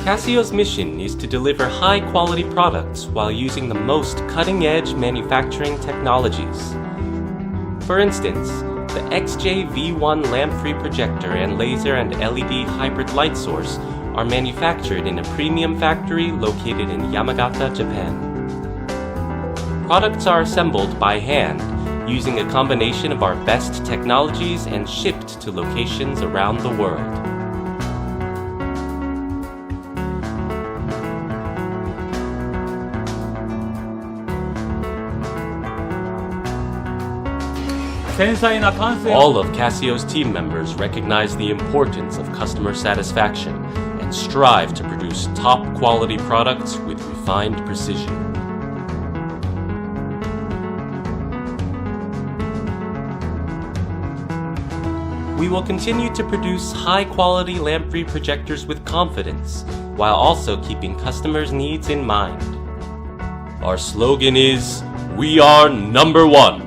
Casio's mission is to deliver high-quality products while using the most cutting-edge manufacturing technologies. For instance, the XJ-V1 LampFree projector and laser and LED hybrid light source are manufactured in a premium factory located in Yamagata, Japan. Products are assembled by hand using a combination of our best technologies and shipped to locations around the world. All of Casio's team members recognize the importance of customer satisfaction and strive to produce top-quality products with refined precision. We will continue to produce high-quality LampFree projectors with confidence, while also keeping customers' needs in mind. Our slogan is, "We are number one."